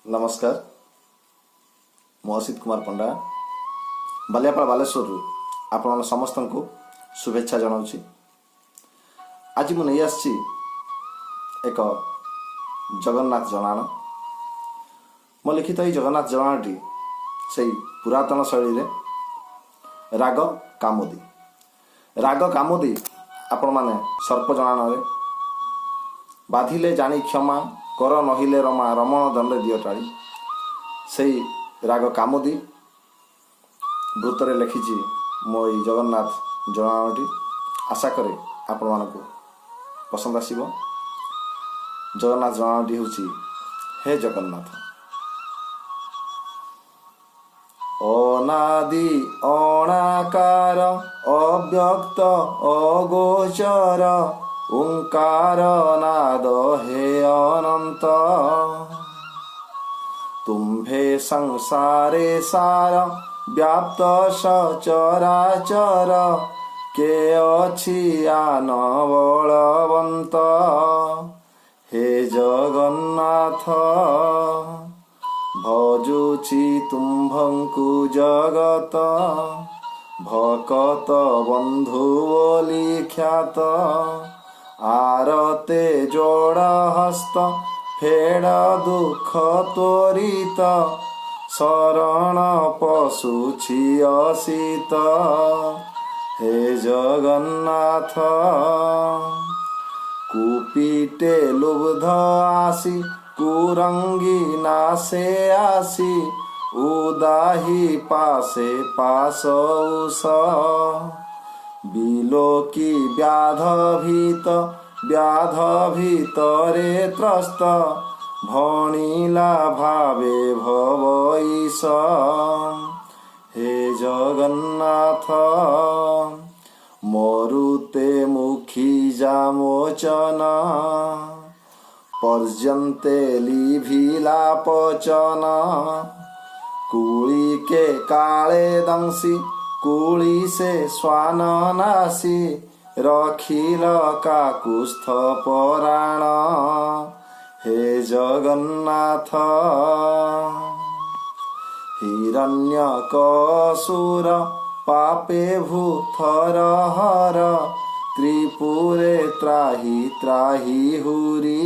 नमस्कार मु असित कुमार पंडा बालियापाल बालेश्वर आपण समस्त को शुभेच्छा जनाऊँगी। आज मु नहीं आसी एक जगन्नाथ जनाण मो लिखित ये जगन्नाथ जनाणटी से पुरातन शैली रे राग कामुदी आपण माने सर्प जनाण बाधिले जानी क्षमा कर नहिले रमा रमण दंडे दियो टाड़ी से राग कामुदी वृत्तरे लिखिची मो ये जगन्नाथ जनाणटी। आशा करे आपण मानकु पसंद आसीबो। जगन्नाथ जनाणटी होची हे जगन्नाथ। अनादि अणाकार अव्यक्त अगोचर ओंकार नाद हे अनंत तुम्भे संसारे सार व्याप्त सचराचर के अछि आन बलवंत हे जगन्नाथ भजुछि तुम्भंकु जगत भकत बंधु बोली ख्यात आरते जोड़ हस्त फेड़ दुख त्वरित शरण पशुछि असित हे जगन्नाथ कुपीटे लुब्ध आसी कुरंगी नासे आसी उदाही पासे पास उष बिलोकी व्याध भीतरे त्रस्त भणिला भावे भवईष हे जगन्नाथ मरुते मुखी जामोचन पर्यन्ते लिभिला पचन कूली के काले दंसी कूली से स्वान नासी रखिल काकुस्थ पराण हे जगन्नाथ हिरण्य कसूर पापे भूथर हर त्रिपुरे त्राही त्राही हुरी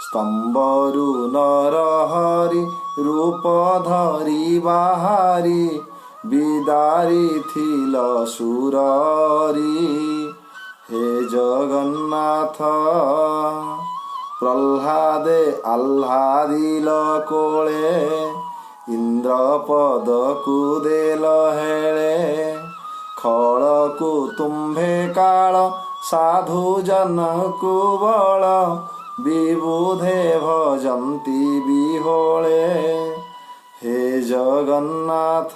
स्तंभरु नर हरि रूप धरी बाहारी बिदारी थिल सुररी हे जगन्नाथ प्रह्लादे आह्लादिल कोले इंद्रपद को देल हेले खड़कु तुम्भे काल साधु जन को बल विबुधे भजन्ति बिहोले हे जगन्नाथ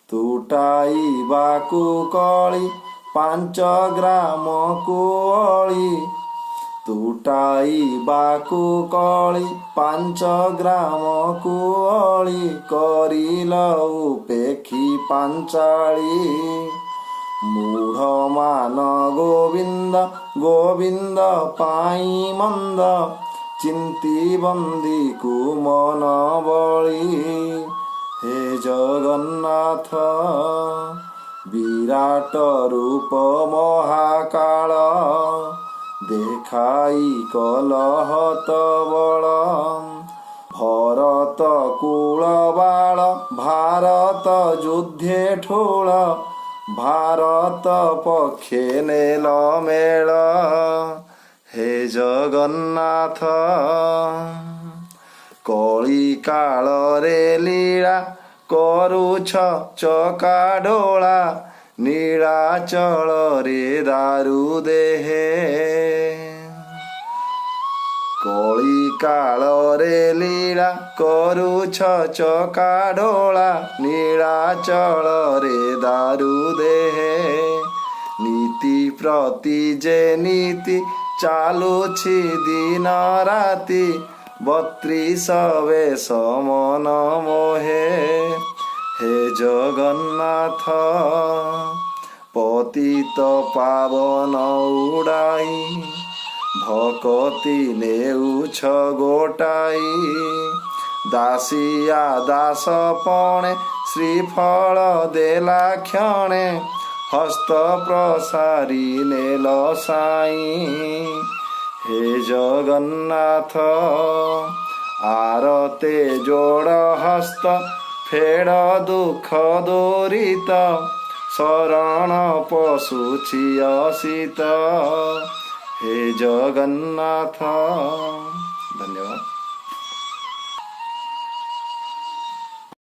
तुटाई बाकु कली 5 ग्राम को अली तुटाई बाकु कली 5 ग्राम को अली करिल उपेक्षी पांचाली मूढ़ मान गोविंद गोविंद पाई मंद चिंती बंदी को मन बली हे जगन्नाथ विराट रूप महाकाल देखाई कलहत बल भरत कूल बाल भारत युद्धे ठोल भारत पक्षे नेल मेल हे जगन्नाथ कली काल रे लीला करुछ चका डोला नीलाचल रे दारु देहे कली काल रे लीला करुछ चका डोला नीलाचल रे दारु देहे नीति प्रति जे नीति चालुछि दिन राति 32 वेश मन मोहे हे जगन्नाथ पतित पावन उड़ाई ଭକତି ନେଉଛ ଗୋଟାଇ ଦାସିଆ ଦାସ ପଣେ ଶ୍ରୀଫଳ ଦେଲା କ୍ଷଣେ ହସ୍ତ ପ୍ରସାରି ନେଲ ସାଇଁ ହେ ଜଗନ୍ନାଥ ଆରତେ ଯୋଡ଼ ହସ୍ତ ଫେଡ଼ ଦୁଃଖ ଦୂରିତ ଶରଣ ପଶୁଛି ଅସିତ ହେ ଜଗନ୍ନାଥ। ଧନ୍ୟବାଦ।